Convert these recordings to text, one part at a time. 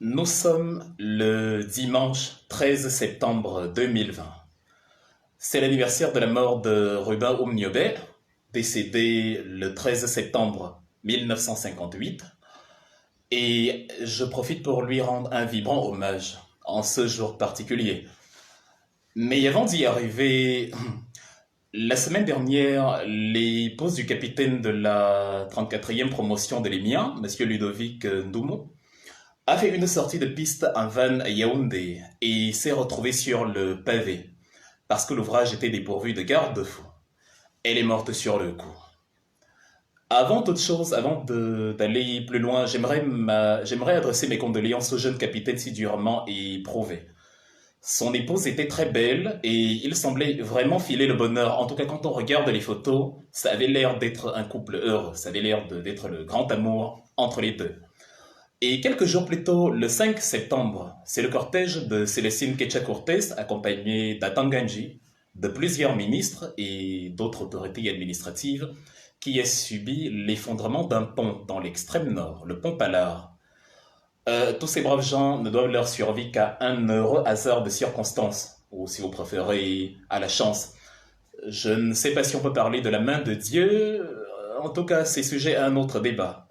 Nous sommes le dimanche 13 septembre 2020. C'est l'anniversaire de la mort de Ruben Oumniobé, décédé le 13 septembre 1958, et je profite pour lui rendre un vibrant hommage en ce jour particulier. Mais avant d'y arriver, la semaine dernière, l'épouse du capitaine de la 34e promotion de l'EMIA, M. Ludovic Ndoumou, a fait une sortie de piste en van à Yaoundé et s'est retrouvée sur le pavé parce que l'ouvrage était dépourvu de garde-fou. Elle est morte sur le coup. Avant toute chose, d'aller plus loin, j'aimerais adresser mes condoléances au jeune capitaine si durement éprouvé. Son épouse était très belle et il semblait vraiment filer le bonheur. En tout cas, quand on regarde les photos, ça avait l'air d'être un couple heureux. Ça avait l'air d'être le grand amour entre les deux. Et quelques jours plus tôt, le 5 septembre, c'est le cortège de Célestine Kecha-Cortez, accompagné d'Atanganji, de plusieurs ministres et d'autres autorités administratives, qui a subi l'effondrement d'un pont dans l'extrême nord, le pont Pallard. Tous ces braves gens ne doivent leur survie qu'à un heureux hasard de circonstances, ou si vous préférez, à la chance. Je ne sais pas si on peut parler de la main de Dieu, en tout cas c'est sujet à un autre débat.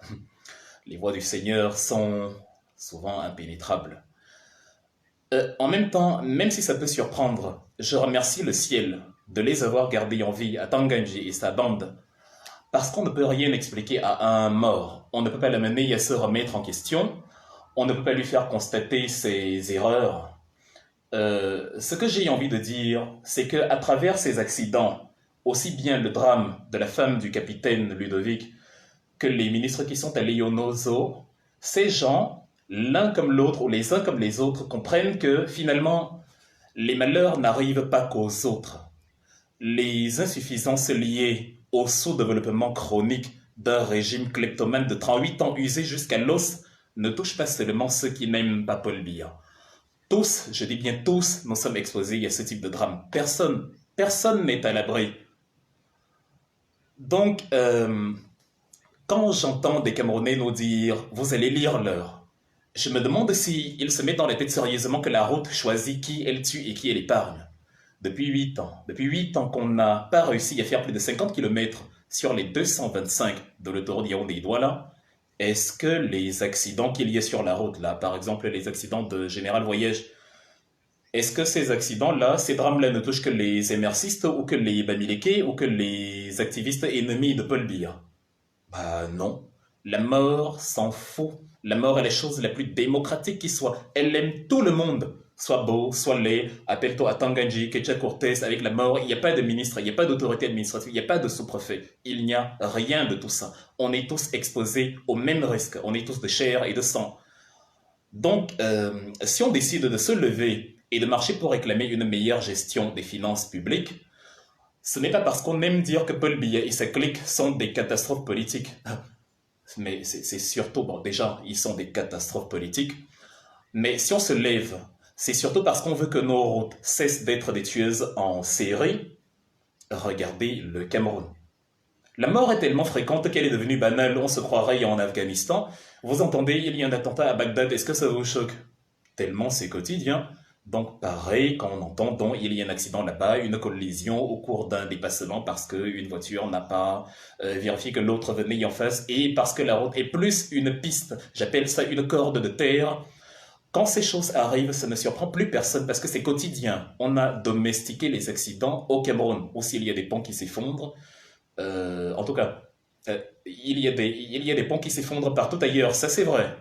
Les voies du Seigneur sont souvent impénétrables. En même temps, même si ça peut surprendre, je remercie le ciel de les avoir gardés en vie à Tanganji et sa bande, parce qu'on ne peut rien expliquer à un mort. On ne peut pas l'amener à se remettre en question, on ne peut pas lui faire constater ses erreurs. Ce que j'ai envie de dire, c'est que à travers ces accidents, aussi bien le drame de la femme du capitaine Ludovic que les ministres qui sont allés au Nozo, ces gens, l'un comme l'autre ou les uns comme les autres, comprennent que finalement, les malheurs n'arrivent pas qu'aux autres. Les insuffisances liées au sous-développement chronique d'un régime kleptomane de 38 ans usé jusqu'à l'os ne touchent pas seulement ceux qui n'aiment pas Paul Biya. Tous, je dis bien tous, nous sommes exposés à ce type de drame. Personne n'est à l'abri. Donc, quand j'entends des Camerounais nous dire «vous allez lire l'heure», je me demande s'ils se mettent dans la tête sérieusement que la route choisit qui elle tue et qui elle épargne. Depuis 8 ans qu'on n'a pas réussi à faire plus de 50 kilomètres sur les 225 de l'autoroute Yaoundé-Douala, est-ce que les accidents qu'il y a sur la route, là, par exemple les accidents de Général Voyage, est-ce que ces accidents-là, ces drames-là ne touchent que les émercistes ou que les Bamileke ou que les activistes ennemis de Paul Biya? Bah non. La mort s'en fout. La mort est la chose la plus démocratique qui soit. Elle aime tout le monde. Soit beau, soit laid, appelle-toi à Tanganji, Kecha Cortez, avec la mort, il n'y a pas de ministre, il n'y a pas d'autorité administrative, il n'y a pas de sous-préfet. Il n'y a rien de tout ça. On est tous exposés au même risque. On est tous de chair et de sang. Donc, si on décide de se lever et de marcher pour réclamer une meilleure gestion des finances publiques, ce n'est pas parce qu'on aime dire que Paul Biya et sa clique sont des catastrophes politiques. Mais c'est surtout, bon, déjà, ils sont des catastrophes politiques. Mais si on se lève, c'est surtout parce qu'on veut que nos routes cessent d'être des tueuses en série. Regardez le Cameroun. La mort est tellement fréquente qu'elle est devenue banale, on se croirait en Afghanistan. Vous entendez, il y a un attentat à Bagdad, est-ce que ça vous choque? Tellement c'est quotidien. Donc pareil, quand on entend donc il y a un accident là-bas, une collision au cours d'un dépassement parce qu'une voiture n'a pas vérifié que l'autre venait en face et parce que la route est plus une piste, j'appelle ça une corde de terre. Quand ces choses arrivent, ça ne surprend plus personne parce que c'est quotidien. On a domestiqué les accidents au Cameroun. Aussi, il y a des ponts qui s'effondrent. En tout cas, il y a des ponts qui s'effondrent partout ailleurs, ça c'est vrai.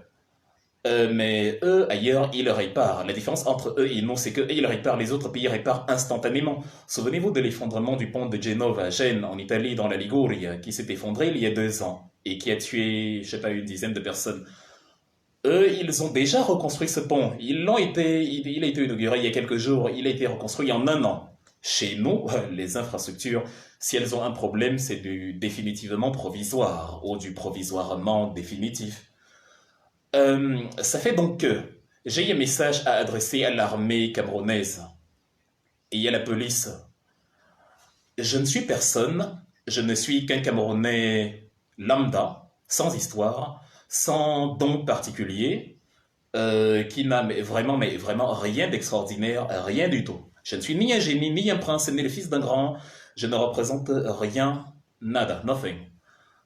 Mais eux, ailleurs, ils réparent. La différence entre eux et nous, c'est qu'eux, ils réparent, les autres pays réparent instantanément. Souvenez-vous de l'effondrement du pont de Genove à Gênes, en Italie, dans la Ligurie, qui s'est effondré il y a 2 ans et qui a tué, je sais pas, une dizaine de personnes. Eux, ils ont déjà reconstruit ce pont. Il a été inauguré il y a quelques jours. Il a été reconstruit en un an. Chez nous, les infrastructures, si elles ont un problème, c'est du définitivement provisoire ou du provisoirement définitif. Ça fait donc que j'ai un message à adresser à l'armée camerounaise et à la police. Je ne suis personne, je ne suis qu'un Camerounais lambda, sans histoire, sans don particulier, qui n'a mais vraiment rien d'extraordinaire, rien du tout. Je ne suis ni un génie, ni un prince, ni le fils d'un grand. Je ne représente rien, nada, nothing.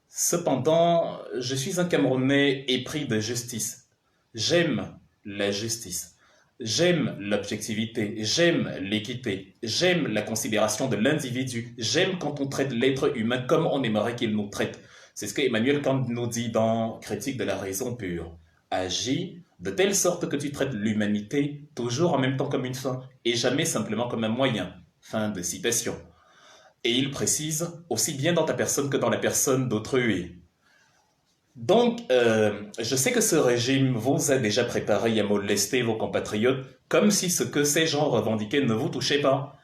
Cependant, je suis un Camerounais épris de justice. J'aime la justice. J'aime l'objectivité. J'aime l'équité. J'aime la considération de l'individu. J'aime quand on traite l'être humain comme on aimerait qu'il nous traite. C'est ce que Emmanuel Kant nous dit dans Critique de la raison pure. Agis de telle sorte que tu traites l'humanité toujours en même temps comme une fin et jamais simplement comme un moyen. Fin de citation. Et il précise aussi bien dans ta personne que dans la personne d'autrui. Donc, je sais que ce régime vous a déjà préparé à molester vos compatriotes comme si ce que ces gens revendiquaient ne vous touchait pas.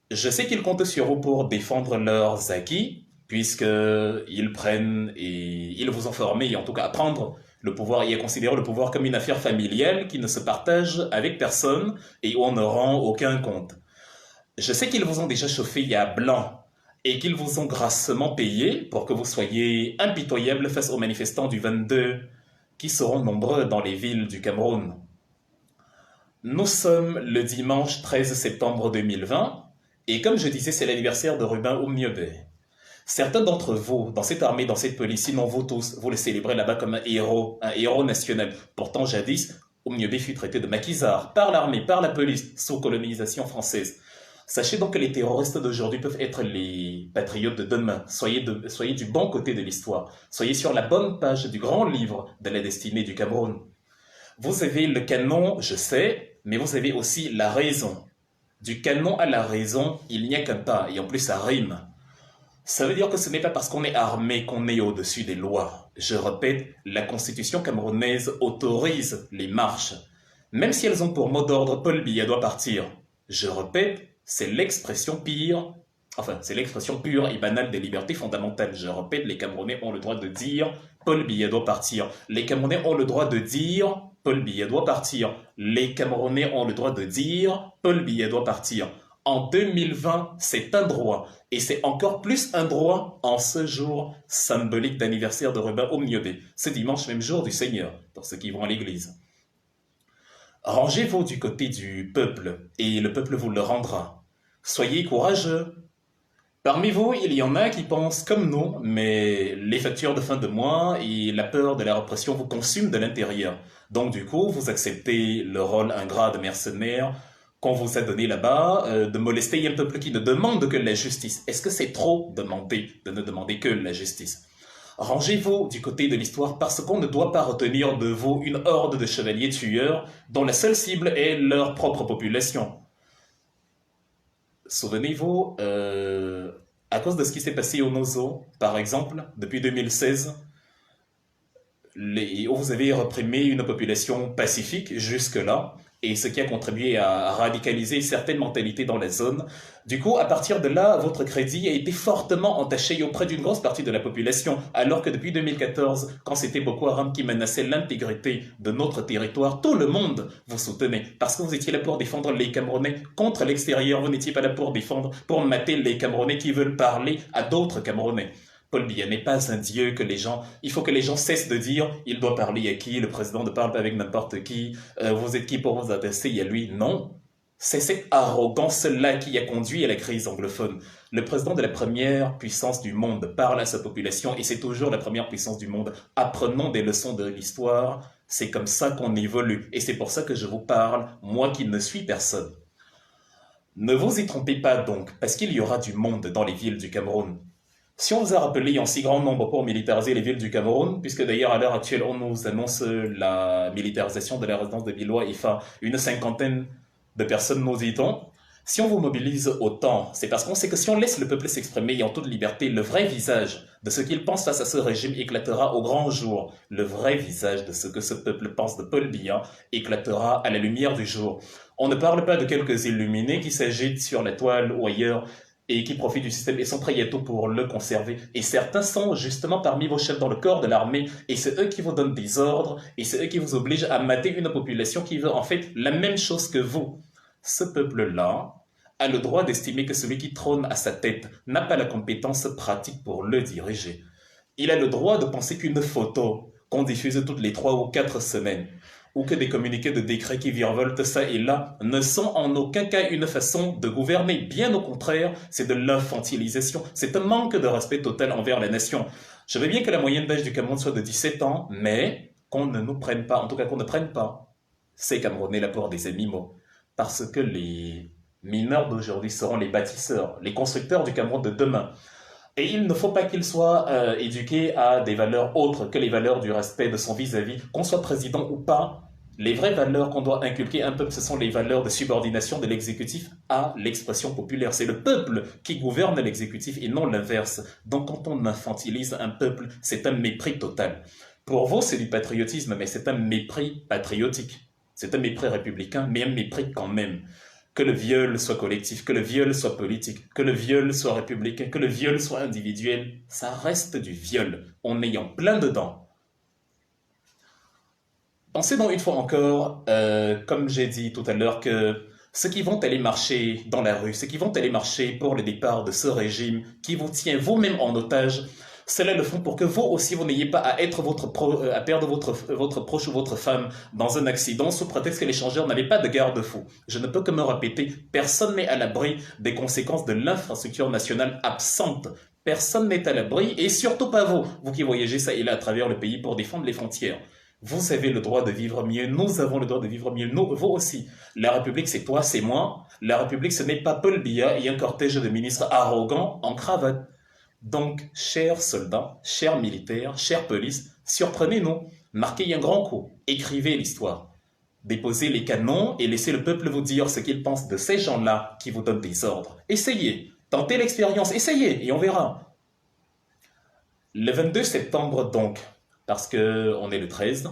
Je sais qu'ils comptent sur vous pour défendre leurs acquis, puisqu'ils prennent et ils vous ont formé, et en tout cas à prendre le pouvoir et à considérer le pouvoir comme une affaire familiale qui ne se partage avec personne et où on ne rend aucun compte. Je sais qu'ils vous ont déjà chauffé à blanc et qu'ils vous ont grassement payé pour que vous soyez impitoyables face aux manifestants du 22 qui seront nombreux dans les villes du Cameroun. Nous sommes le dimanche 13 septembre 2020 et comme je disais, c'est l'anniversaire de Ruben Oumniobé. Certains d'entre vous, dans cette armée, dans cette police, sinon vous tous, vous le célébrez là-bas comme un héros national. Pourtant, jadis, Oumniobé fut traité de maquisard par l'armée, par la police, sous colonisation française. Sachez donc que les terroristes d'aujourd'hui peuvent être les patriotes de demain. Soyez du bon côté de l'histoire. Soyez sur la bonne page du grand livre de la destinée du Cameroun. Vous avez le canon, je sais, mais vous avez aussi la raison. Du canon à la raison, il n'y a qu'un pas, et en plus ça rime. Ça veut dire que ce n'est pas parce qu'on est armé qu'on est au-dessus des lois. Je répète, la constitution camerounaise autorise les marches. Même si elles ont pour mot d'ordre Paul Biya doit partir. Je répète, c'est l'expression pure et banale des libertés fondamentales. Je répète, les Camerounais ont le droit de dire Paul Biya doit partir. Les Camerounais ont le droit de dire Paul Biya doit partir. Les Camerounais ont le droit de dire Paul Biya doit partir. En 2020, c'est un droit. Et c'est encore plus un droit en ce jour symbolique d'anniversaire de Ruben Oumniobé. Ce dimanche, même jour du Seigneur, pour ceux qui vont à l'église. Rangez-vous du côté du peuple, et le peuple vous le rendra. Soyez courageux. Parmi vous, il y en a qui pensent comme nous, mais les factures de fin de mois et la peur de la répression vous consument de l'intérieur. Donc du coup, vous acceptez le rôle ingrat de mercenaire qu'on vous a donné là-bas, de molester un peuple qui ne demande que la justice. Est-ce que c'est trop demander de ne demander que la justice? Rangez-vous du côté de l'histoire parce qu'on ne doit pas retenir de vous une horde de chevaliers tueurs dont la seule cible est leur propre population. Souvenez-vous, à cause de ce qui s'est passé au Nozo, par exemple, depuis 2016, où vous avez reprimé une population pacifique jusque-là, et ce qui a contribué à radicaliser certaines mentalités dans la zone. Du coup, à partir de là, votre crédit a été fortement entaché auprès d'une grosse partie de la population, alors que depuis 2014, quand c'était Boko Haram qui menaçait l'intégrité de notre territoire, tout le monde vous soutenait, parce que vous étiez là pour défendre les Camerounais contre l'extérieur, vous n'étiez pas là pour défendre, pour mater les Camerounais qui veulent parler à d'autres Camerounais. Paul Biya n'est pas un dieu il faut que les gens cessent de dire, il doit parler à qui, le président ne parle pas avec n'importe qui, vous êtes qui pour vous adresser à lui. Non. C'est cette arrogance-là qui a conduit à la crise anglophone. Le président de la première puissance du monde parle à sa population et c'est toujours la première puissance du monde. Apprenons des leçons de l'histoire. C'est comme ça qu'on évolue. Et c'est pour ça que je vous parle, moi qui ne suis personne. Ne vous y trompez pas donc, parce qu'il y aura du monde dans les villes du Cameroun. Si on vous a rappelé en si grand nombre pour militariser les villes du Cameroun, puisque d'ailleurs à l'heure actuelle on nous annonce la militarisation de la résidence de Billois, enfin une cinquantaine de personnes nous dit-on, si on vous mobilise autant, c'est parce qu'on sait que si on laisse le peuple s'exprimer en toute liberté, le vrai visage de ce qu'il pense face à ce régime éclatera au grand jour. Le vrai visage de ce que ce peuple pense de Paul Biya éclatera à la lumière du jour. On ne parle pas de quelques illuminés qui s'agitent sur la toile ou ailleurs, et qui profitent du système et sont prêts à tout pour le conserver. Et certains sont justement parmi vos chefs dans le corps de l'armée, et c'est eux qui vous donnent des ordres, et c'est eux qui vous obligent à mater une population qui veut en fait la même chose que vous. Ce peuple-là a le droit d'estimer que celui qui trône à sa tête n'a pas la compétence pratique pour le diriger. Il a le droit de penser qu'une photo qu'on diffuse toutes les 3 ou 4 semaines, ou que des communiqués de décret qui virevoltent ça et là ne sont en aucun cas une façon de gouverner. Bien au contraire, c'est de l'infantilisation. C'est un manque de respect total envers la nation. Je veux bien que la moyenne d'âge du Cameroun soit de 17 ans, mais qu'on ne nous prenne pas, en tout cas qu'on ne prenne pas ces Camerounais là pour des animaux. Parce que les mineurs d'aujourd'hui seront les bâtisseurs, les constructeurs du Cameroun de demain. Et il ne faut pas qu'il soit éduqué à des valeurs autres que les valeurs du respect de son vis-à-vis, qu'on soit président ou pas. Les vraies valeurs qu'on doit inculquer un peuple, ce sont les valeurs de subordination de l'exécutif à l'expression populaire. C'est le peuple qui gouverne l'exécutif et non l'inverse. Donc quand on infantilise un peuple, c'est un mépris total. Pour vous, c'est du patriotisme, mais c'est un mépris patriotique. C'est un mépris républicain, mais un mépris quand même. Que le viol soit collectif, que le viol soit politique, que le viol soit républicain, que le viol soit individuel, ça reste du viol, en ayant plein dedans. Pensez donc une fois encore, comme j'ai dit tout à l'heure, que ceux qui vont aller marcher dans la rue, ceux qui vont aller marcher pour le départ de ce régime qui vous tient vous-même en otage, cela le font pour que vous aussi, vous n'ayez pas à être à perdre votre proche ou votre femme dans un accident sous prétexte que l'échangeur n'avait pas de garde-fou. Je ne peux que me répéter, personne n'est à l'abri des conséquences de l'infrastructure nationale absente. Personne n'est à l'abri, et surtout pas vous, vous qui voyagez ça et là à travers le pays pour défendre les frontières. Vous avez le droit de vivre mieux, nous avons le droit de vivre mieux, nous, vous aussi. La République, c'est toi, c'est moi. La République, ce n'est pas Paul Biya et un cortège de ministres arrogants en cravate. Donc, chers soldats, chers militaires, chère police, surprenez-nous, marquez un grand coup, écrivez l'histoire. Déposez les canons et laissez le peuple vous dire ce qu'il pense de ces gens-là qui vous donnent des ordres. Essayez, tentez l'expérience, essayez et on verra. Le 22 septembre donc, parce qu'on est le 13,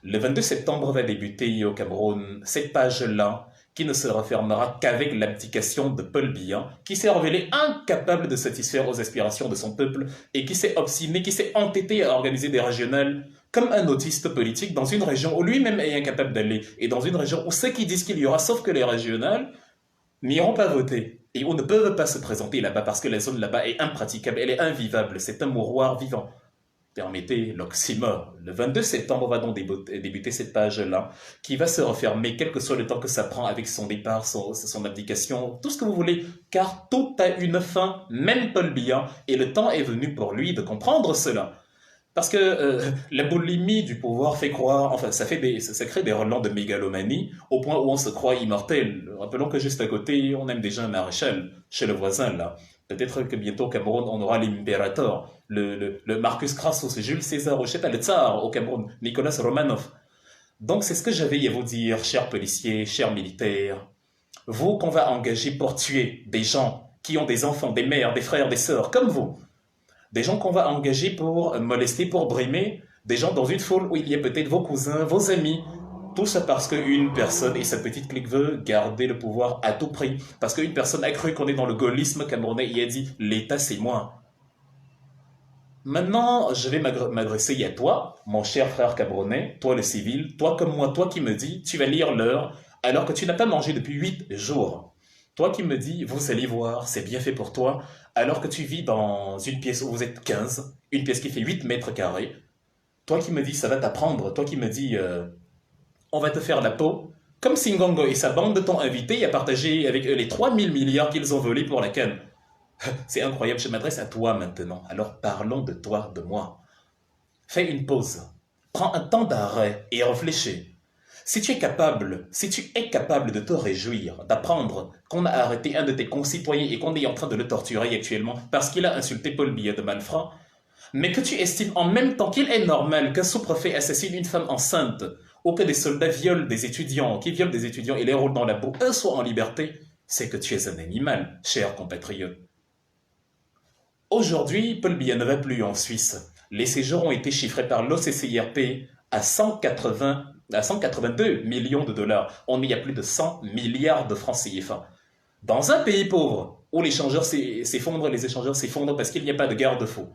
le 22 septembre va débuter au Cameroun cette page-là qui ne se refermera qu'avec l'abdication de Paul Biya, qui s'est révélé incapable de satisfaire aux aspirations de son peuple et qui s'est obstiné, qui s'est entêté à organiser des régionales comme un autiste politique dans une région où lui-même est incapable d'aller et dans une région où ceux qui disent qu'il y aura, sauf que les régionales, n'iront pas voter et où ne peuvent pas se présenter là-bas parce que la zone là-bas est impraticable, elle est invivable, c'est un mouroir vivant. Permettez l'oxymore. Le 22 septembre va donc débuter cette page-là, qui va se refermer, quel que soit le temps que ça prend avec son départ, son abdication, tout ce que vous voulez, car tout a une fin, même Paul Biya, et le temps est venu pour lui de comprendre cela. Parce que la boulimie du pouvoir fait croire, enfin ça crée des relents de mégalomanie, au point où on se croit immortel. Rappelons que juste à côté, on aime déjà un maréchal, chez le voisin là. Peut-être que bientôt au Cameroun, on aura l'impérator, le Marcus Crassus, Jules César, ou je sais pas, le tsar au Cameroun, Nicolas Romanov. Donc c'est ce que j'avais à vous dire, chers policiers, chers militaires. Vous qu'on va engager pour tuer des gens qui ont des enfants, des mères, des frères, des sœurs, comme vous. Des gens qu'on va engager pour molester, pour brimer, des gens dans une foule où il y a peut-être vos cousins, vos amis. Tout ça parce qu'une personne et sa petite clique veut garder le pouvoir à tout prix. Parce qu'une personne a cru qu'on est dans le gaullisme camerounais et a dit « l'État c'est moi ». Maintenant, je vais m'adresser à toi, mon cher frère camerounais, toi le civil, toi comme moi, toi qui me dis « tu vas lire l'heure alors que tu n'as pas mangé depuis 8 jours ». Toi qui me dis « vous allez voir, c'est bien fait pour toi », alors que tu vis dans une pièce où vous êtes 15, une pièce qui fait 8 mètres carrés. Toi qui me dis « ça va t'apprendre », toi qui me dis on va te faire la peau », comme Singongo et sa bande t'ont invité à partager avec eux les 3000 milliards qu'ils ont volés pour la canne. C'est incroyable, je m'adresse à toi maintenant, alors parlons de toi, de moi. Fais une pause, prends un temps d'arrêt et réfléchis. Si tu es capable de te réjouir, d'apprendre qu'on a arrêté un de tes concitoyens et qu'on est en train de le torturer actuellement parce qu'il a insulté Paul Biya de malfrat, mais que tu estimes en même temps qu'il est normal qu'un sous-préfet assassine une femme enceinte ou que des soldats violent des étudiants, qui violent des étudiants et les roulent dans la boue, eux soient en liberté, c'est que tu es un animal, cher compatriote. Aujourd'hui, Paul Biya ne va plus en Suisse. Les séjours ont été chiffrés par l'OCCIRP à 182 millions de dollars. On y a plus de 100 milliards de francs CFA. Dans un pays pauvre, où l'échangeur s'effondre, les échangeurs s'effondrent parce qu'il n'y a pas de garde-fou,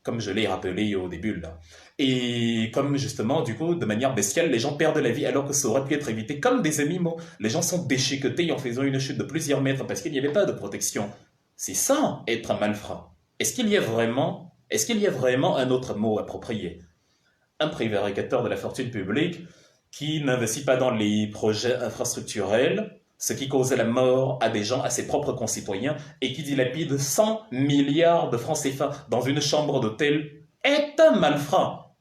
comme je l'ai rappelé au début là. Et comme justement, du coup, de manière bestiale, les gens perdent la vie alors que ça aurait pu être évité comme des animaux. Les gens sont déchiquetés en faisant une chute de plusieurs mètres parce qu'il n'y avait pas de protection. C'est ça, être un malfrat. Est-ce qu'il y a vraiment un autre mot approprié? Un prévaricateur de la fortune publique qui n'investit pas dans les projets infrastructurels, ce qui cause la mort à des gens, à ses propres concitoyens, et qui dilapide 100 milliards de francs CFA dans une chambre d'hôtel, est un malfrat.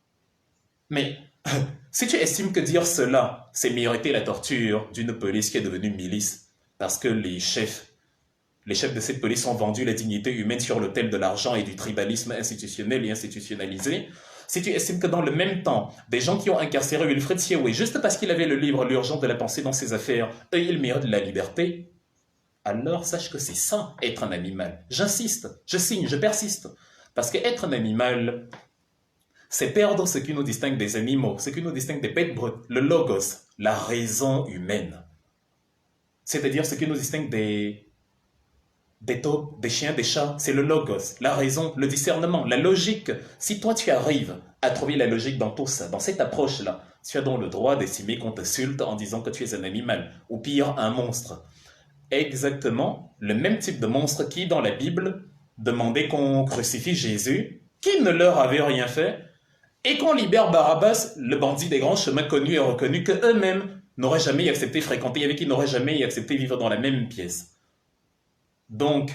Mais si tu estimes que dire cela, c'est mériter la torture d'une police qui est devenue milice, parce que les chefs de cette police ont vendu la dignité humaine sur l'autel de l'argent et du tribalisme institutionnel et institutionnalisé, si tu estimes que dans le même temps, des gens qui ont incarcéré Wilfred Siaoui juste parce qu'il avait le livre L'urgence de la pensée dans ses affaires, eux, ils méritent la liberté, alors sache que c'est ça, être un animal. J'insiste, je signe, je persiste. Parce que être un animal, c'est perdre ce qui nous distingue des animaux, ce qui nous distingue des bêtes brutes, le logos, la raison humaine. C'est-à-dire ce qui nous distingue des taupes, des chiens, des chats, c'est le logos, la raison, le discernement, la logique. Si toi tu arrives à trouver la logique dans tout ça, dans cette approche-là, tu as donc le droit d'estimer qu'on t'insulte en disant que tu es un animal, ou pire, un monstre. Exactement le même type de monstre qui, dans la Bible, demandait qu'on crucifie Jésus, qui ne leur avait rien fait, et qu'on libère Barabbas, le bandit des grands chemins connus et reconnus, que eux-mêmes n'auraient jamais accepté fréquenter, avec qui n'auraient jamais accepté vivre dans la même pièce. Donc,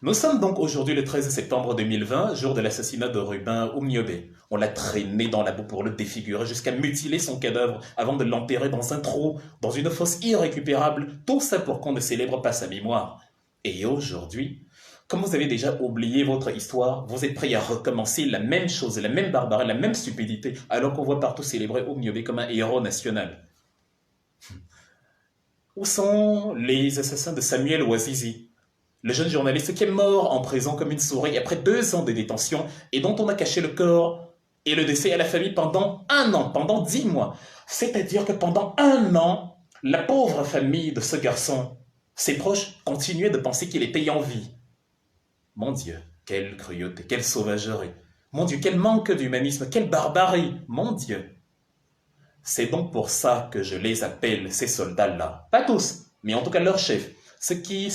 nous sommes donc aujourd'hui le 13 septembre 2020, jour de l'assassinat de Ruben Oumniobé. On l'a traîné dans la boue pour le défigurer jusqu'à mutiler son cadavre avant de l'enterrer dans un trou, dans une fosse irrécupérable, tout ça pour qu'on ne célèbre pas sa mémoire. Et aujourd'hui, comme vous avez déjà oublié votre histoire, vous êtes prêts à recommencer la même chose, la même barbarie, la même stupidité, alors qu'on voit partout célébrer Oumniobé comme un héros national. Où sont les assassins de Samuel Ouazizi, le jeune journaliste qui est mort en prison comme une souris après 2 ans de détention et dont on a caché le corps et le décès à la famille pendant 1 an, pendant 10 mois. C'est-à-dire que pendant 1 an, la pauvre famille de ce garçon, ses proches continuaient de penser qu'il était en vie. Mon Dieu, quelle cruauté, quelle sauvagerie. Mon Dieu, quel manque d'humanisme, quelle barbarie. Mon Dieu. C'est donc pour ça que je les appelle, ces soldats-là. Pas tous, mais en tout cas leurs chefs. Ceux qui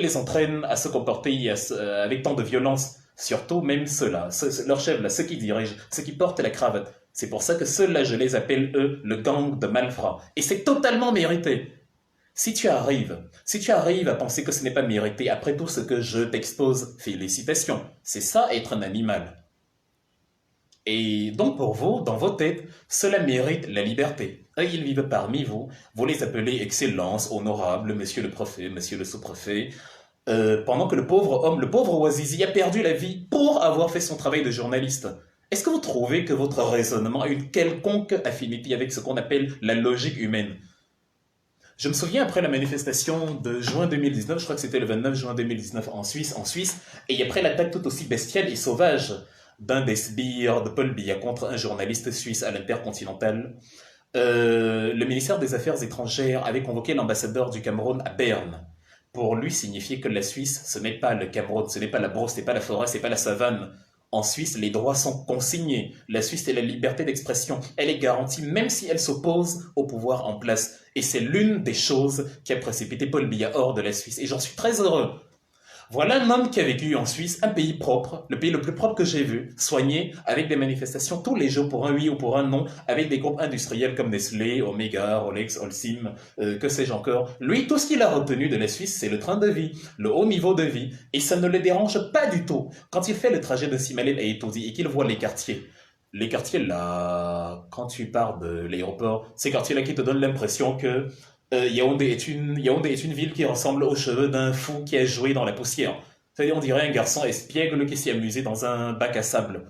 les entraînent à se comporter avec tant de violence, surtout même ceux-là, leurs chefs, là, ceux qui dirigent, ceux qui portent la cravate. C'est pour ça que ceux-là, je les appelle, eux, le gang de malfrats. Et c'est totalement mérité. Si tu arrives à penser que ce n'est pas mérité, après tout ce que je t'expose, félicitations. C'est ça, être un animal. Et donc pour vous, dans vos têtes, cela mérite la liberté. Et ils vivent parmi vous, vous les appelez Excellence, Honorable, Monsieur le Préfet, Monsieur le Sous-Préfet, pendant que le pauvre homme, le pauvre Ouazizi a perdu la vie pour avoir fait son travail de journaliste. Est-ce que vous trouvez que votre raisonnement a une quelconque affinité avec ce qu'on appelle la logique humaine? Je me souviens après la manifestation de juin 2019, je crois que c'était le 29 juin 2019 en Suisse, et après l'attaque tout aussi bestiale et sauvage d'un des sbires de Paul Biya contre un journaliste suisse à l'Intercontinental, le ministère des Affaires étrangères avait convoqué l'ambassadeur du Cameroun à Berne pour lui signifier que la Suisse, ce n'est pas le Cameroun, ce n'est pas la brousse, ce n'est pas la forêt, ce n'est pas la savane. En Suisse, les droits sont consignés. La Suisse est la liberté d'expression. Elle est garantie même si elle s'oppose au pouvoir en place. Et c'est l'une des choses qui a précipité Paul Biya hors de la Suisse. Et j'en suis très heureux. Voilà un homme qui a vécu en Suisse, un pays propre, le pays le plus propre que j'ai vu, soigné, avec des manifestations tous les jours pour un oui ou pour un non, avec des groupes industriels comme Nestlé, Omega, Rolex, Holcim, que sais-je encore. Lui, tout ce qu'il a retenu de la Suisse, c'est le train de vie, le haut niveau de vie, et ça ne le dérange pas du tout. Quand il fait le trajet de Simalel à Etoudi et qu'il voit les quartiers là, quand tu pars de l'aéroport, ces quartiers-là qui te donnent l'impression que Yaoundé est une ville qui ressemble aux cheveux d'un fou qui a joué dans la poussière. C'est-à-dire, on dirait un garçon espiègle qui s'est amusé dans un bac à sable.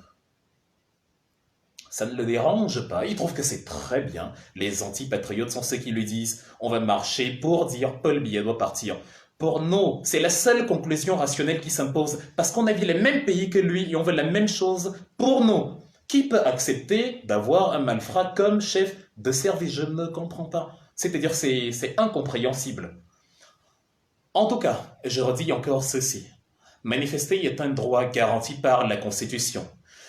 Ça ne le dérange pas, il trouve que c'est très bien. Les antipatriotes sont ceux qui lui disent « on va marcher pour dire Paul Biya doit partir ». Pour nous, c'est la seule conclusion rationnelle qui s'impose, parce qu'on a vu les mêmes pays que lui et on veut la même chose pour nous. Qui peut accepter d'avoir un malfrat comme chef de service? Je ne comprends pas. C'est-à-dire, c'est incompréhensible. En tout cas, je redis encore ceci. Manifester est un droit garanti par la Constitution.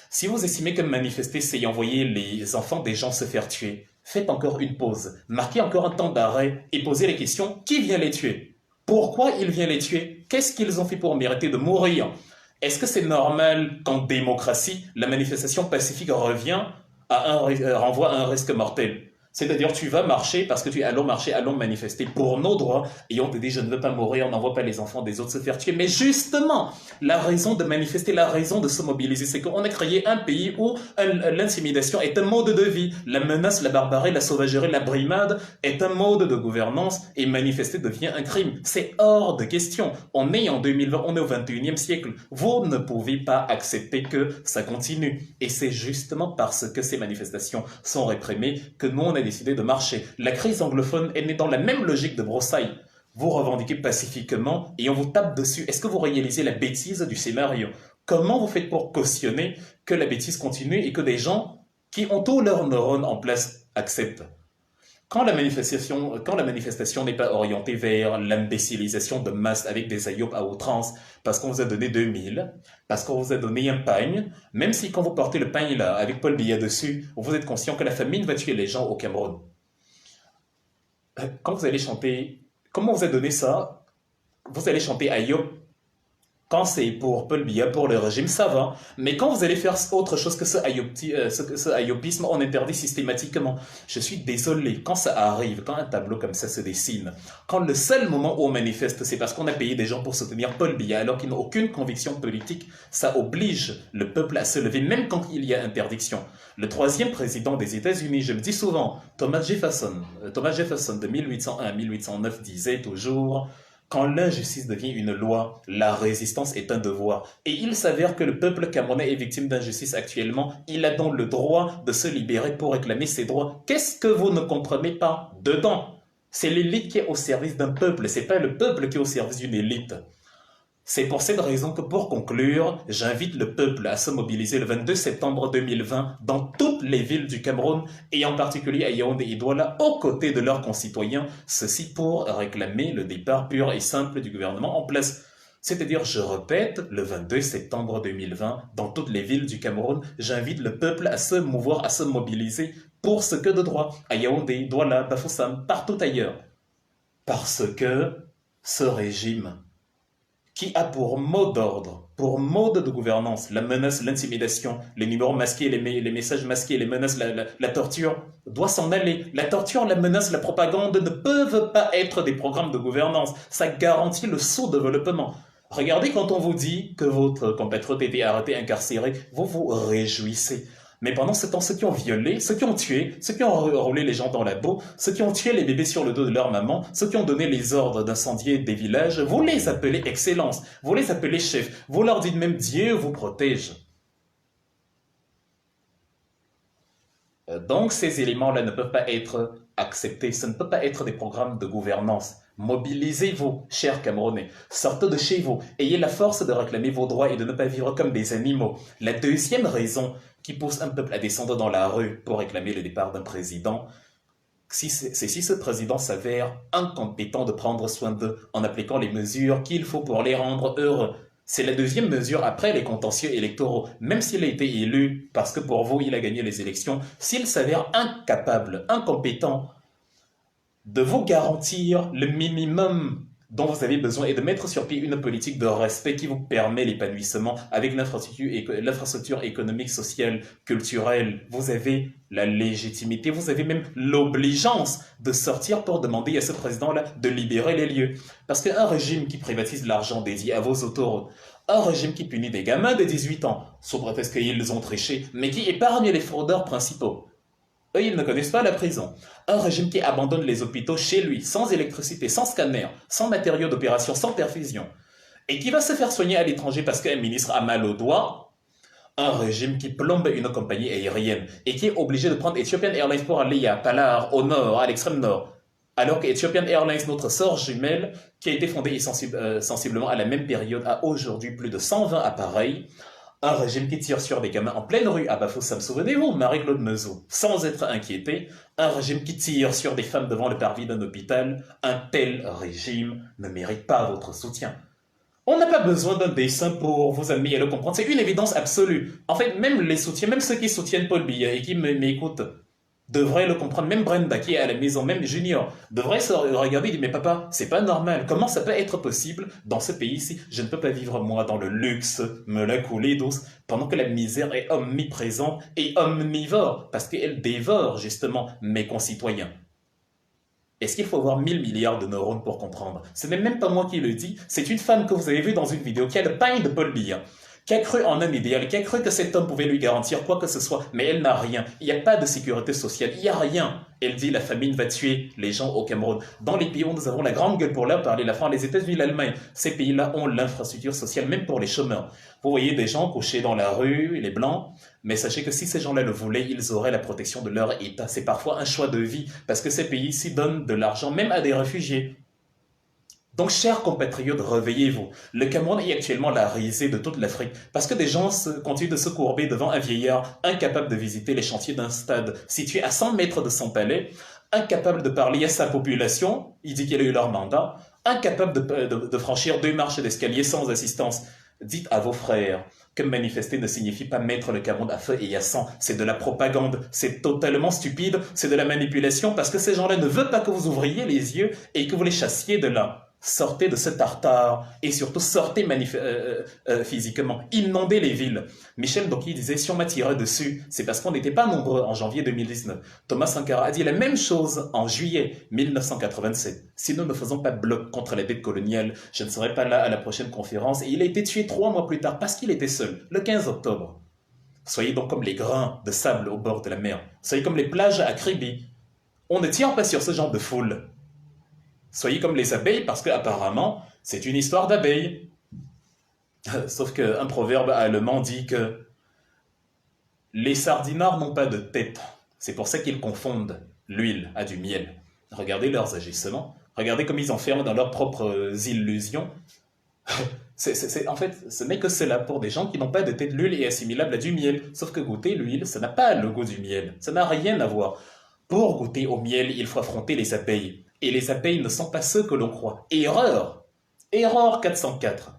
Si vous estimez que manifester, c'est envoyer les enfants des gens se faire tuer, faites encore une pause, marquez encore un temps d'arrêt et posez les questions. Qui vient les tuer? Pourquoi il vient les tuer? Qu'est-ce qu'ils ont fait pour mériter de mourir? Est-ce que c'est normal qu'en démocratie, la manifestation pacifique revient renvoie à un risque mortel. C'est-à-dire, tu vas marcher parce que tu es allons marcher, allons manifester pour nos droits, et on te dit, je ne veux pas mourir, on n'envoie pas les enfants des autres se faire tuer. Mais justement, la raison de manifester, la raison de se mobiliser, c'est qu'on a créé un pays où l'intimidation est un mode de vie. La menace, la barbarie, la sauvagerie, la brimade est un mode de gouvernance, et manifester devient un crime. C'est hors de question. On est en 2020, on est au 21e siècle. Vous ne pouvez pas accepter que ça continue. Et c'est justement parce que ces manifestations sont réprimées que nous, on a décidé de marcher. La crise anglophone est née dans la même logique de broussailles. Vous revendiquez pacifiquement et on vous tape dessus. Est-ce que vous réalisez la bêtise du scénario? Comment vous faites pour cautionner que la bêtise continue et que des gens qui ont tous leurs neurones en place acceptent? Quand la manifestation n'est pas orientée vers l'imbécilisation de masse avec des ayops à outrance, parce qu'on vous a donné 2000, parce qu'on vous a donné un pagne, même si quand vous portez le pagne là, avec Paul Biya dessus, vous êtes conscient que la famine va tuer les gens au Cameroun. Quand vous allez chanter, comment vous a donné ça? Vous allez chanter ayop. Quand c'est pour Paul Biya, pour le régime, ça va. Mais quand vous allez faire autre chose que ce ayopisme, on interdit systématiquement. Je suis désolé, quand ça arrive, quand un tableau comme ça se dessine, quand le seul moment où on manifeste, c'est parce qu'on a payé des gens pour soutenir Paul Biya, alors qu'ils n'ont aucune conviction politique, ça oblige le peuple à se lever, même quand il y a interdiction. Le troisième président des États-Unis, je le dis souvent, Thomas Jefferson de 1801 à 1809 disait toujours: quand l'injustice devient une loi, la résistance est un devoir. Et il s'avère que le peuple camerounais est victime d'injustice actuellement. Il a donc le droit de se libérer pour réclamer ses droits. Qu'est-ce que vous ne comprenez pas dedans? C'est l'élite qui est au service d'un peuple, c'est pas le peuple qui est au service d'une élite. C'est pour cette raison que, pour conclure, j'invite le peuple à se mobiliser le 22 septembre 2020 dans toutes les villes du Cameroun et en particulier à Yaoundé et Douala aux côtés de leurs concitoyens, ceci pour réclamer le départ pur et simple du gouvernement en place. C'est-à-dire, je répète, le 22 septembre 2020, dans toutes les villes du Cameroun, j'invite le peuple à se mouvoir, à se mobiliser pour ce que de droit, à Yaoundé, Douala, Bafoussam, partout ailleurs. Parce que ce régime qui a pour mot d'ordre, pour mode de gouvernance, la menace, l'intimidation, les numéros masqués, les messages masqués, les menaces, la torture, doit s'en aller. La torture, la menace, la propagande ne peuvent pas être des programmes de gouvernance. Ça garantit le sous-développement. Regardez quand on vous dit que votre compatriote était arrêté, incarcéré, vous vous réjouissez. Mais pendant ce temps, ceux qui ont violé, ceux qui ont tué, ceux qui ont roulé les gens dans la boue, ceux qui ont tué les bébés sur le dos de leur maman, ceux qui ont donné les ordres d'incendier des villages, vous les appelez excellence, vous les appelez chefs, vous leur dites même Dieu vous protège. Donc ces éléments-là ne peuvent pas être acceptés, ce ne peut pas être des programmes de gouvernance. Mobilisez-vous, chers Camerounais, sortez de chez vous, ayez la force de réclamer vos droits et de ne pas vivre comme des animaux. La deuxième raison qui pousse un peuple à descendre dans la rue pour réclamer le départ d'un président, c'est si ce président s'avère incompétent de prendre soin d'eux en appliquant les mesures qu'il faut pour les rendre heureux. C'est la deuxième mesure après les contentieux électoraux. Même s'il a été élu, parce que pour vous, il a gagné les élections, s'il s'avère incapable, incompétent de vous garantir le minimum dont vous avez besoin et de mettre sur pied une politique de respect qui vous permet l'épanouissement avec l'infrastructure économique, sociale, culturelle. Vous avez la légitimité, vous avez même l'obligeance de sortir pour demander à ce président-là de libérer les lieux. Parce qu'un régime qui privatise l'argent dédié à vos autoroutes, un régime qui punit des gamins de 18 ans, sous prétexte qu'ils ont triché, mais qui épargne les fraudeurs principaux, eux, ils ne connaissent pas la prison. Un régime qui abandonne les hôpitaux chez lui, sans électricité, sans scanner, sans matériaux d'opération, sans perfusion, et qui va se faire soigner à l'étranger parce qu'un ministre a mal au doigt. Un régime qui plombe une compagnie aérienne et qui est obligé de prendre Ethiopian Airlines pour aller à Palar, au nord, à l'extrême nord. Alors que Ethiopian Airlines, notre sœur jumelle, qui a été fondée sensiblement à la même période, a aujourd'hui plus de 120 appareils. Un régime qui tire sur des gamins en pleine rue à Bafoussam, souvenez-vous, Marie-Claude Mezot, sans être inquiété. Un régime qui tire sur des femmes devant le parvis d'un hôpital. Un tel régime ne mérite pas votre soutien. On n'a pas besoin d'un dessin pour vous amener à le comprendre. C'est une évidence absolue. En fait, même les soutiens, même ceux qui soutiennent Paul Biya et qui m'écoutent, devrait le comprendre. Même Brenda qui est à la maison, même Junior, devrait se regarder et dire mais papa, c'est pas normal. Comment ça peut être possible dans ce pays-ci? Je ne peux pas vivre moi dans le luxe, me la couler douce, pendant que la misère est omniprésente et omnivore, parce qu'elle dévore justement mes concitoyens. Est-ce qu'il faut avoir 1000 milliards de neurones pour comprendre? Ce n'est même pas moi qui le dis, c'est une femme que vous avez vue dans une vidéo qui a le pain de Paul Biya, qui a cru en un idéal, qui a cru que cet homme pouvait lui garantir quoi que ce soit, mais elle n'a rien. Il n'y a pas de sécurité sociale, il n'y a rien. Elle dit la famine va tuer les gens au Cameroun. Dans les pays où nous avons la grande gueule pour leur parler, la France, les États-Unis, l'Allemagne, ces pays-là ont l'infrastructure sociale, même pour les chômeurs. Vous voyez des gens couchés dans la rue, les blancs, mais sachez que si ces gens-là le voulaient, ils auraient la protection de leur État. C'est parfois un choix de vie, parce que ces pays-ci donnent de l'argent même à des réfugiés. Donc, chers compatriotes, réveillez-vous. Le Cameroun est actuellement la risée de toute l'Afrique parce que des gens continuent de se courber devant un vieillard incapable de visiter les chantiers d'un stade situé à 100 mètres de son palais, incapable de parler à sa population, il dit qu'il a eu leur mandat, incapable de franchir 2 marches d'escalier sans assistance. Dites à vos frères que manifester ne signifie pas mettre le Cameroun à feu et à sang. C'est de la propagande, c'est totalement stupide, c'est de la manipulation parce que ces gens-là ne veulent pas que vous ouvriez les yeux et que vous les chassiez de là. Sortez de ce tartare et surtout sortez physiquement, inondez les villes. Michel Doki disait si on m'a tiré dessus, c'est parce qu'on n'était pas nombreux en janvier 2019. Thomas Sankara a dit la même chose en juillet 1987. Si nous ne faisons pas bloc contre la dette coloniale, je ne serai pas là à la prochaine conférence. Et il a été tué 3 mois plus tard parce qu'il était seul, le 15 octobre. Soyez donc comme les grains de sable au bord de la mer. Soyez comme les plages à Kribi. On ne tire pas sur ce genre de foule. Soyez comme les abeilles parce qu'apparemment, c'est une histoire d'abeilles. Sauf qu'un proverbe allemand dit que les sardinards n'ont pas de tête. C'est pour ça qu'ils confondent l'huile à du miel. Regardez leurs agissements. Regardez comme ils enferment dans leurs propres illusions. En fait, ce n'est que cela pour des gens qui n'ont pas de tête. L'huile est assimilable à du miel. Sauf que goûter l'huile, ça n'a pas le goût du miel. Ça n'a rien à voir. Pour goûter au miel, il faut affronter les abeilles. Et les abeilles ne sont pas ceux que l'on croit. Erreur! Erreur 404.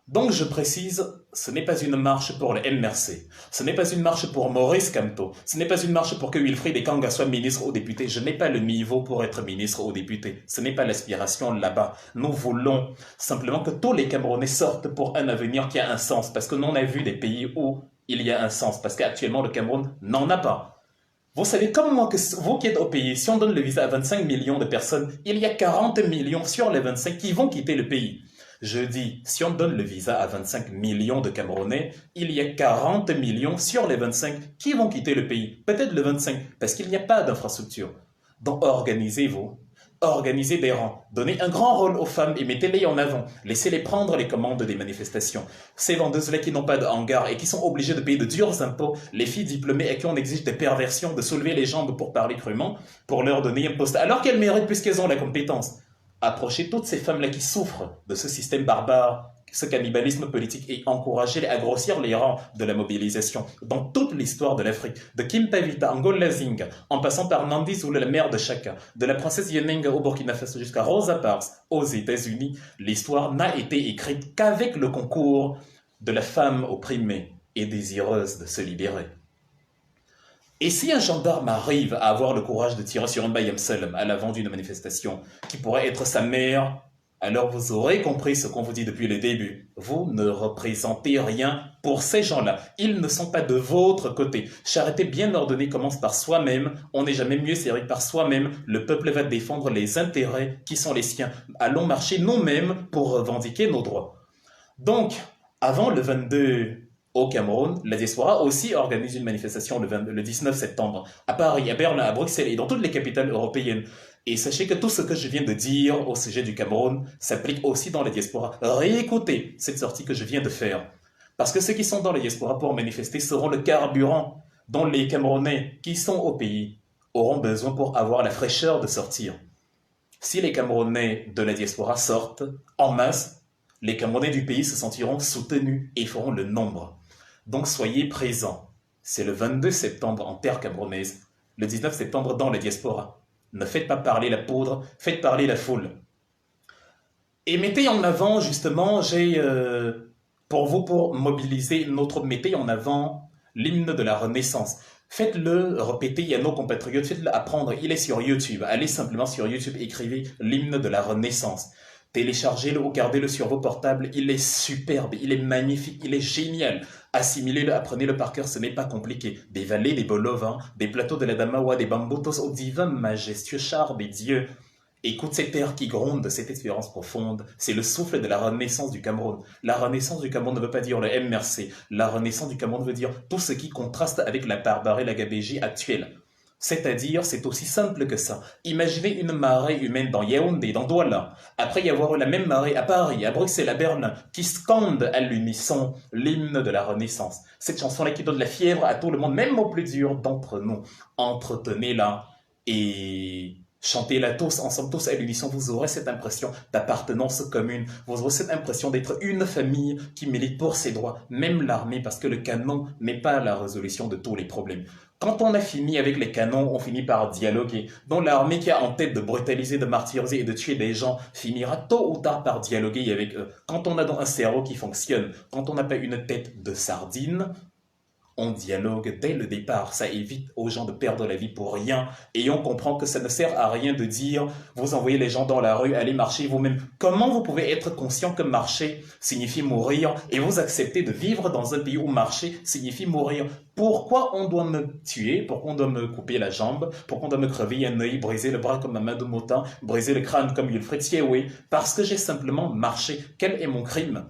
Donc je précise, ce n'est pas une marche pour le MRC, ce n'est pas une marche pour Maurice Kamto, ce n'est pas une marche pour que Wilfried Ekanga soit ministre ou député. Je n'ai pas le niveau pour être ministre ou député. Ce n'est pas l'aspiration là-bas. Nous voulons simplement que tous les Camerounais sortent pour un avenir qui a un sens, parce que nous on a vu des pays où il y a un sens, parce qu'actuellement le Cameroun n'en a pas. Vous savez comme moi que vous qui êtes au pays, si on donne le visa à 25 millions de personnes, il y a 40 millions sur les 25 qui vont quitter le pays. Je dis, si on donne le visa à 25 millions de Camerounais, il y a 40 millions sur les 25 qui vont quitter le pays. Peut-être le 25, parce qu'il n'y a pas d'infrastructure. Donc organisez-vous. Organisez des rangs, donnez un grand rôle aux femmes et mettez-les en avant. Laissez-les prendre les commandes des manifestations. Ces vendeuses-là qui n'ont pas de hangar et qui sont obligées de payer de durs impôts, les filles diplômées à qui on exige des perversions, de soulever les jambes pour parler crûment, pour leur donner un poste, alors qu'elles méritent puisqu'elles ont la compétence. Approchez toutes ces femmes-là qui souffrent de ce système barbare, ce cannibalisme politique et encouragez-les à grossir les rangs de la mobilisation dans toute l'histoire de l'Afrique, de Kimpavita, Ngola Zinga, en passant par Nandi Zoula, la mère de Chaka, de la princesse Yenenga au Burkina Faso jusqu'à Rosa Parks aux États-Unis, l'histoire n'a été écrite qu'avec le concours de la femme opprimée et désireuse de se libérer. Et si un gendarme arrive à avoir le courage de tirer sur un Bayam Salem à l'avant d'une manifestation qui pourrait être sa mère, alors vous aurez compris ce qu'on vous dit depuis le début. Vous ne représentez rien pour ces gens-là. Ils ne sont pas de votre côté. Charité bien ordonnée commence par soi-même. On n'est jamais mieux servi par soi-même. Le peuple va défendre les intérêts qui sont les siens. Allons marcher nous-mêmes pour revendiquer nos droits. Donc, avant le 22 au Cameroun, la diaspora aussi organise une manifestation le 19 septembre à Paris, à Berlin, à Bruxelles et dans toutes les capitales européennes. Et sachez que tout ce que je viens de dire au sujet du Cameroun s'applique aussi dans la diaspora. Réécoutez cette sortie que je viens de faire. Parce que ceux qui sont dans la diaspora pour manifester seront le carburant dont les Camerounais qui sont au pays auront besoin pour avoir la fraîcheur de sortir. Si les Camerounais de la diaspora sortent en masse, les Camerounais du pays se sentiront soutenus et feront le nombre. Donc soyez présents. C'est le 22 septembre en terre camerounaise, le 19 septembre dans la diaspora. Ne faites pas parler la poudre, faites parler la foule. Et mettez en avant, justement, pour mobiliser mettez en avant l'hymne de la Renaissance. Faites-le répéter à nos compatriotes, faites-le apprendre. Il est sur YouTube. Allez simplement sur YouTube, écrivez l'hymne de la Renaissance. Téléchargez-le ou gardez-le sur vos portables. Il est superbe, il est magnifique, il est génial. Assimilez-le, apprenez-le par cœur, ce n'est pas compliqué. Des vallées, des bolovins, des plateaux de la Damawa, des bambutos au divin majestueux char des dieux. Écoute cette terre qui gronde, cette espérance profonde. C'est le souffle de la renaissance du Cameroun. La renaissance du Cameroun ne veut pas dire le MRC. La renaissance du Cameroun veut dire tout ce qui contraste avec la barbarie, la gabégie actuelle. C'est-à-dire, c'est aussi simple que ça. Imaginez une marée humaine dans Yaoundé, dans Douala, après y avoir eu la même marée à Paris, à Bruxelles, à Berlin, qui scande à l'unisson l'hymne de la Renaissance. Cette chanson-là qui donne la fièvre à tout le monde, même aux plus durs d'entre nous. Entretenez-la et chantez-la tous, ensemble, tous à l'unisson. Vous aurez cette impression d'appartenance commune. Vous aurez cette impression d'être une famille qui milite pour ses droits, même l'armée, parce que le canon n'est pas la résolution de tous les problèmes. Quand on a fini avec les canons, on finit par dialoguer. Donc l'armée qui a en tête de brutaliser, de martyriser et de tuer des gens finira tôt ou tard par dialoguer avec eux. Quand on a donc un cerveau qui fonctionne, quand on n'a pas une tête de sardine, on dialogue dès le départ. Ça évite aux gens de perdre la vie pour rien. Et on comprend que ça ne sert à rien de dire, vous envoyez les gens dans la rue, allez marcher vous-même. Comment vous pouvez être conscient que marcher signifie mourir et vous acceptez de vivre dans un pays où marcher signifie mourir? Pourquoi on doit me tuer? Pourquoi on doit me couper la jambe? Pourquoi on doit me crever un œil, briser le bras comme Mamadou Motin, briser le crâne comme Wilfred Siewé? Parce que j'ai simplement marché. Quel est mon crime?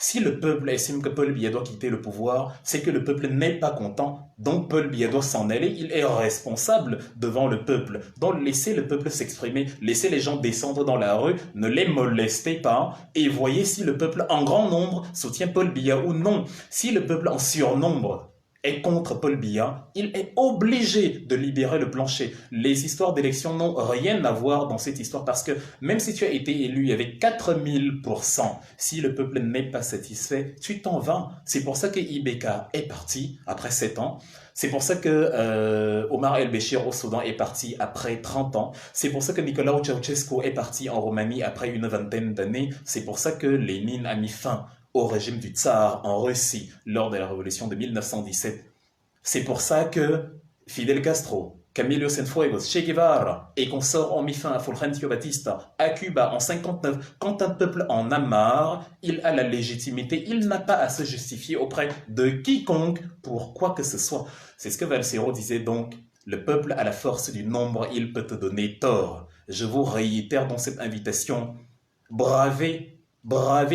Si le peuple estime que Paul Biya doit quitter le pouvoir, c'est que le peuple n'est pas content, donc Paul Biya doit s'en aller, il est responsable devant le peuple. Donc laissez le peuple s'exprimer, laissez les gens descendre dans la rue, ne les molestez pas, et voyez si le peuple en grand nombre soutient Paul Biya ou non. Si le peuple en surnombre est contre Paul Biya, il est obligé de libérer le plancher. Les histoires d'élection n'ont rien à voir dans cette histoire parce que même si tu as été élu avec 4000%, si le peuple n'est pas satisfait, tu t'en vas. C'est pour ça que Ibeka est parti après 7 ans. C'est pour ça que Omar El-Béchir au Soudan est parti après 30 ans. C'est pour ça que Nicolae Ceausescu est parti en Roumanie après une vingtaine d'années. C'est pour ça que Lénine a mis fin au régime du tsar en Russie lors de la révolution de 1917. C'est pour ça que Fidel Castro, Camilo Cienfuegos, Che Guevara et consorts ont mis fin à Fulgencio Batista à Cuba en 59. Quand un peuple en a marre, il a la légitimité, il n'a pas à se justifier auprès de quiconque pour quoi que ce soit. C'est ce que Valsero disait donc. Le peuple a la force du nombre, il peut te donner tort. Je vous réitère dans cette invitation, bravez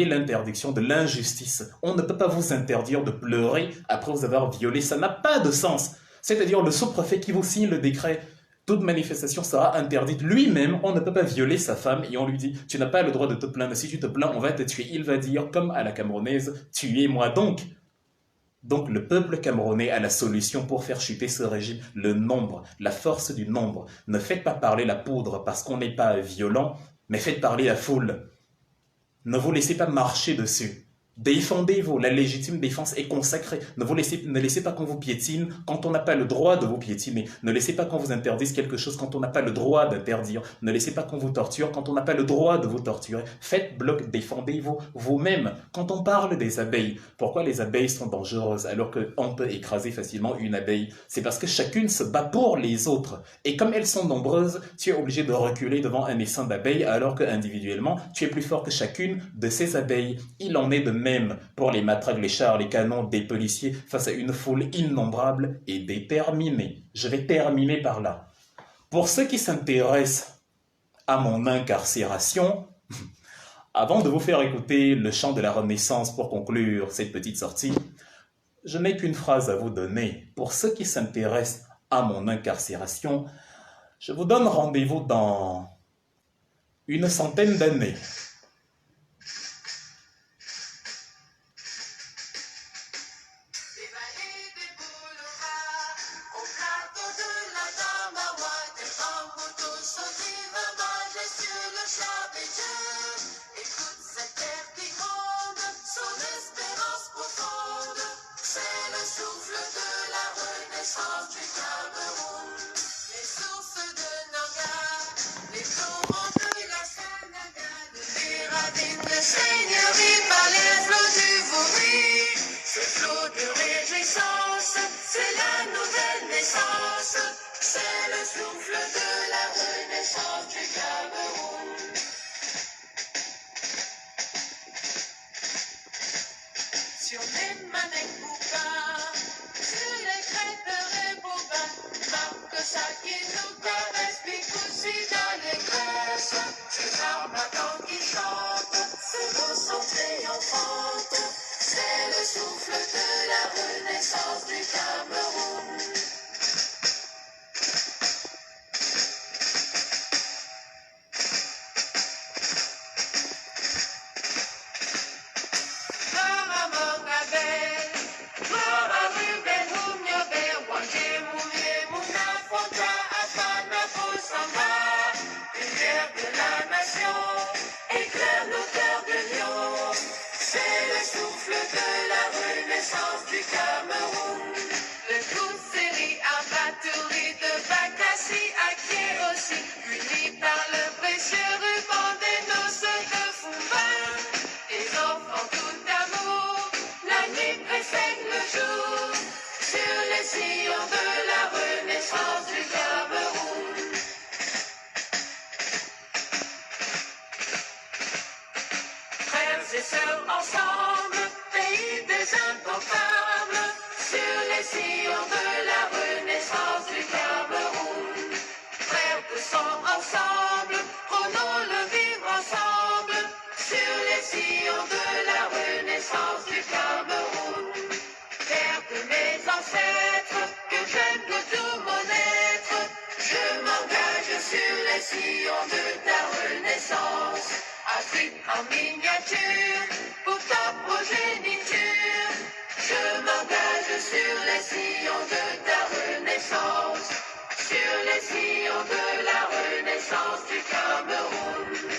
l'interdiction de l'injustice. On ne peut pas vous interdire de pleurer après vous avoir violé. Ça n'a pas de sens. C'est-à-dire le sous-préfet qui vous signe le décret, toute manifestation sera interdite. Lui-même, on ne peut pas violer sa femme et on lui dit, tu n'as pas le droit de te plaindre. Si tu te plains, on va te tuer. Il va dire, comme à la camerounaise, tuez-moi donc. Donc le peuple camerounais a la solution pour faire chuter ce régime, le nombre, la force du nombre. Ne faites pas parler la poudre parce qu'on n'est pas violent, mais faites parler la foule. Ne vous laissez pas marcher dessus. Défendez-vous, la légitime défense est consacrée. Ne laissez pas qu'on vous piétine quand on n'a pas le droit de vous piétiner. Ne laissez pas qu'on vous interdise quelque chose quand on n'a pas le droit d'interdire. Ne laissez pas qu'on vous torture quand on n'a pas le droit de vous torturer. Faites bloc, défendez-vous vous-même. Quand on parle des abeilles, pourquoi les abeilles sont dangereuses alors qu'on peut écraser facilement une abeille? C'est parce que chacune se bat pour les autres. Et comme elles sont nombreuses, tu es obligé de reculer devant un essaim d'abeilles alors qu'individuellement, tu es plus fort que chacune de ces abeilles. Il en est de même pour les matraques, les chars, les canons des policiers face à une foule innombrable et déterminée. Je vais terminer par là. Pour ceux qui s'intéressent à mon incarcération, avant de vous faire écouter le chant de la Renaissance pour conclure cette petite sortie, je n'ai qu'une phrase à vous donner. Pour ceux qui s'intéressent à mon incarcération, je vous donne rendez-vous dans une centaine d'années. Seigneurie par les flots du Vouri, ce flot de réjouissance. c'est la nouvelle naissance, c'est le souffle de la renaissance du Cameroun. Sur les manettes Bouba, sur les crêtes et Boba, Marc Saki nous caresse, Picoussi dans les graisses, ces armatans qui chantent, ces beaux sons triomphantes, c'est le souffle de la renaissance du Cameroun. Éclaire nos cœurs de lion, c'est le souffle de la renaissance du Cameroun. Le Kousseri à batterie de Bakassi qui est aussi uni par le précieux ruban des noces de Fumba. Les enfants tout d'amour, la nuit précède le jour, sur les sillons de la renaissance du Cameroun. Frères et sœurs ensemble, pays des incantables, sur les sillons de la renaissance du Cameroun. Frères de sang ensemble, prenons le vivre ensemble, sur les sillons de la renaissance du Cameroun. Terre de mes ancêtres, que j'aime de tout mon être, je m'engage sur les sillons de ta renaissance. Afrique en miniature, pour ta progéniture, je m'engage sur les sillons de ta renaissance, sur les sillons de la renaissance du Cameroun.